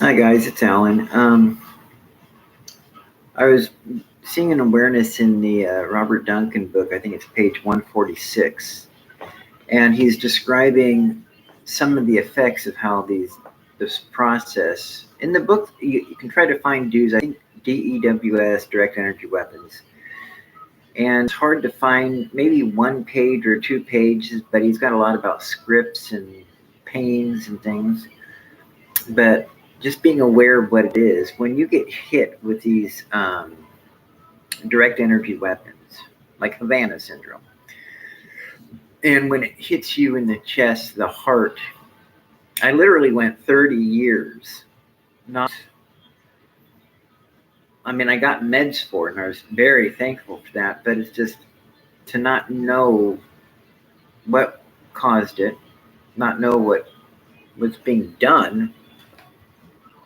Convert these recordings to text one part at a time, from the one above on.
Hi guys, it's Alan. I was seeing an awareness in the Robert Duncan book. I think it's page 146, and he's describing some of the effects of how this process in the book. You can try to find DEWs. I think DEWS, direct energy weapons, and it's hard to find maybe one page or two pages, but he's got a lot about scripts and pains and things. But just being aware of what it is when you get hit with these direct energy weapons, like Havana syndrome, and when it hits you in the chest, the heart. I literally went 30 years not. I mean, I got meds for it, and I was very thankful for that. But it's just to not know what caused it, not know what was being done,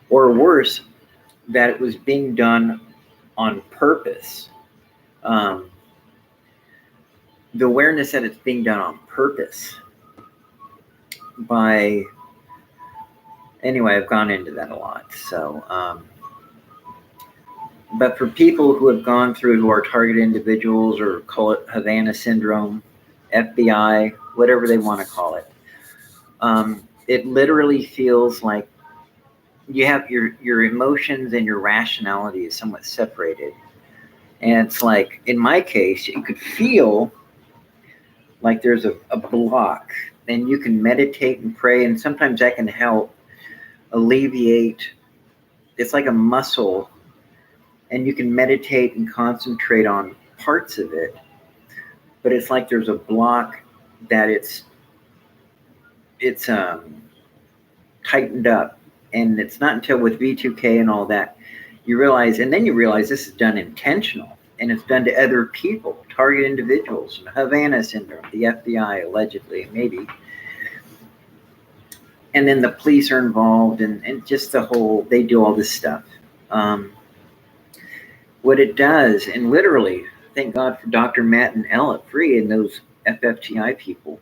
or worse, that it was being done on purpose. Um, the awareness that it's being done on purpose by, anyway, I've gone into that a lot. So, but for people who have gone through, who are target individuals, or call it Havana syndrome, FBI, whatever they want to call it, it literally feels like you have your emotions and your rationality is somewhat separated. And it's like, in my case, you could feel like there's a block, and you can meditate and pray, and sometimes that can help alleviate. It's like a muscle, and you can meditate and concentrate on parts of it, but it's like there's a block that it's tightened up. And it's not until with V2K and all that you realize, and then you realize this is done intentional, and it's done to other people, target individuals, and Havana syndrome, the FBI allegedly, maybe. And then the police are involved, and just the whole, they do all this stuff. What it does, and literally, thank God for Dr. Matt and Ella Free and those FFTI people,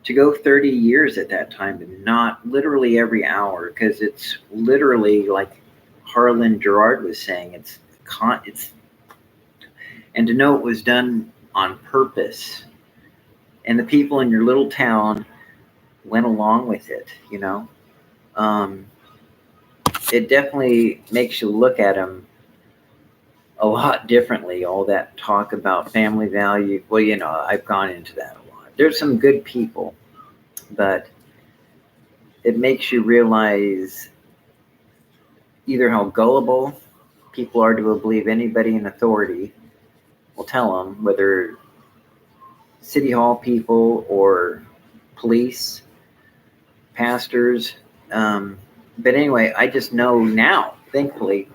to go 30 years at that time, and not literally every hour, because it's literally like Harlan Gerard was saying, it's, and to know it was done on purpose, and the people in your little town went along with it, it definitely makes you look at them a lot differently. All that talk about family value, well, I've gone into that a lot. There's some good people, but it makes you realize either how gullible people are to believe anybody in authority will tell them, whether city hall people or police, pastors. But anyway, I just know now, thankfully,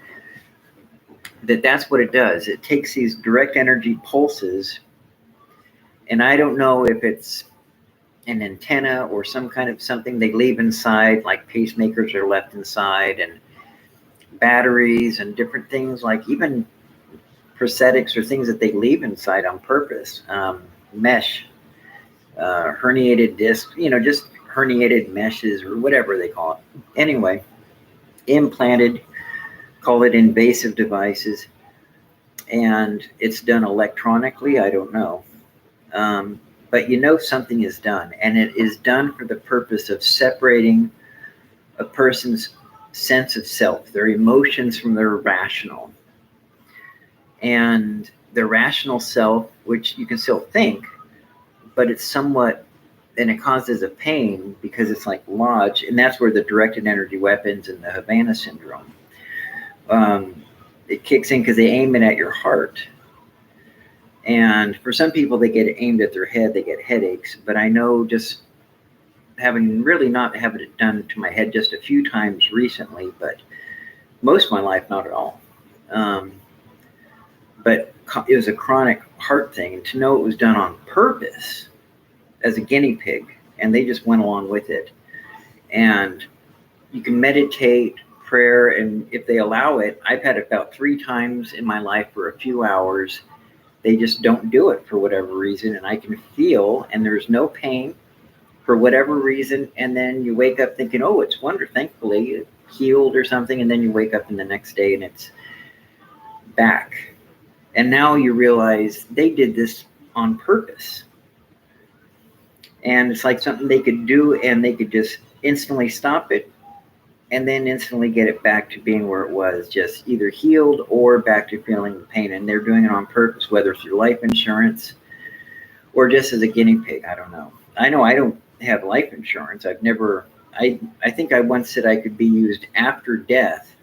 that that's what it does. It takes these direct energy pulses, and I don't know if it's an antenna or some kind of something they leave inside, like pacemakers are left inside, and batteries and different things, like even prosthetics or things that they leave inside on purpose. Mesh, herniated disc, just herniated meshes or whatever they call it. Anyway, implanted, call it invasive devices, and it's done electronically. I don't know. But something is done, and it is done for the purpose of separating a person's sense of self, their emotions, from their rational. And the rational self, which you can still think, but it's somewhat, and it causes a pain because it's like lodged, and that's where the directed energy weapons and the Havana syndrome, it kicks in because they aim it at your heart. And for some people, they get it aimed at their head, they get headaches. But I know, just having really not having it done to my head just a few times recently, but most of my life, not at all. But it was a chronic heart thing. And to know it was done on purpose as a guinea pig, and they just went along with it. And you can meditate, prayer, and if they allow it, I've had it about 3 times in my life for a few hours. They just don't do it for whatever reason, and I can feel, and there's no pain for whatever reason, and then you wake up thinking, oh, it's wonderful. Thankfully, healed or something, and then you wake up in the next day and it's back. And now you realize they did this on purpose. And it's like something they could do, and they could just instantly stop it and then instantly get it back to being where it was, just either healed or back to feeling the pain. And they're doing it on purpose, whether through life insurance or just as a guinea pig. I don't know. I know I don't have life insurance. I've never, I think I once said I could be used after death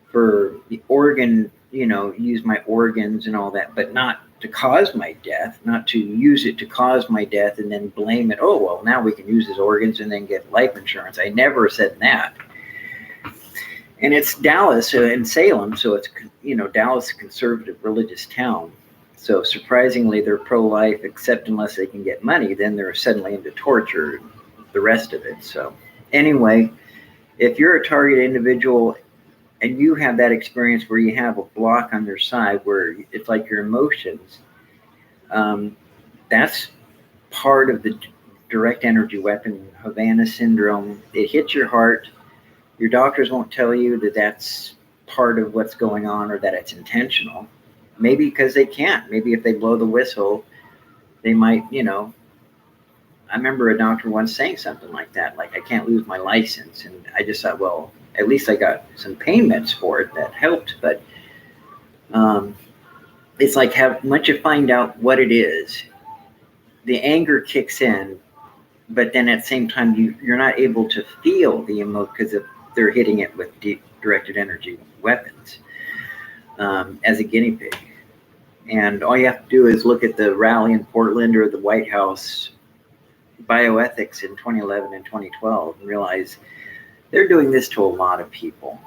for the organ, use my organs and all that, but not to cause my death, not to use it to cause my death and then blame it. Oh, well, now we can use his organs and then get life insurance. I never said that. And it's Dallas and Salem, so it's, Dallas, a conservative religious town. So surprisingly, they're pro-life, except unless they can get money, then they're suddenly into torture and the rest of it. So anyway, if you're a target individual and you have that experience where you have a block on your side where it's like your emotions, that's part of the direct energy weapon, Havana syndrome. It hits your heart. Your doctors won't tell you that that's part of what's going on or that it's intentional. Maybe because they can't. Maybe if they blow the whistle, they might, I remember a doctor once saying something like that, like, I can't lose my license. And I just thought, well, at least I got some pain meds for it that helped. But it's like, once you find out what it is, the anger kicks in, but then at the same time, you're not able to feel the emotion because they're hitting it with directed energy weapons as a guinea pig. And all you have to do is look at the rally in Portland or the White House bioethics in 2011 and 2012 and realize they're doing this to a lot of people.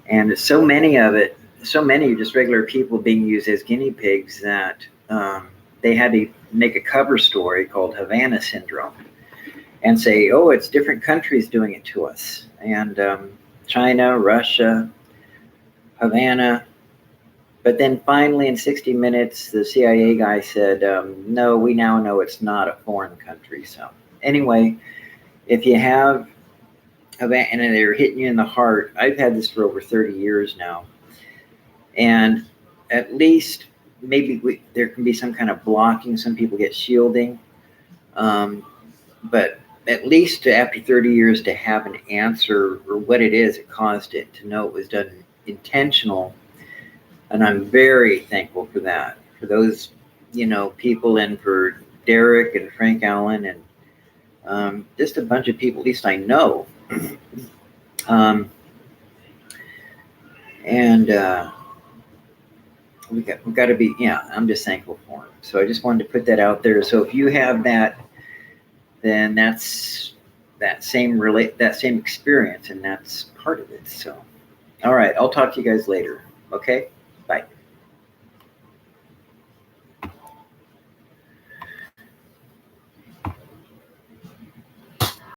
And so many are just regular people being used as guinea pigs that they had to make a cover story called Havana syndrome and say, oh, it's different countries doing it to us. And China, Russia, Havana. But then finally in 60 Minutes, the CIA guy said, no, we now know it's not a foreign country. So anyway, if you have Havana and they're hitting you in the heart, I've had this for over 30 years now. And at least maybe there can be some kind of blocking. Some people get shielding. But at least after 30 years to have an answer or what it is that caused it, to know it was done intentional. And I'm very thankful for that, for those, people, and for Derek and Frank Allen and just a bunch of people, at least I know. We got to be, I'm just thankful for them. So I just wanted to put that out there. So if you have that, then that's that same experience, and that's part of it. So, all right, I'll talk to you guys later. Okay.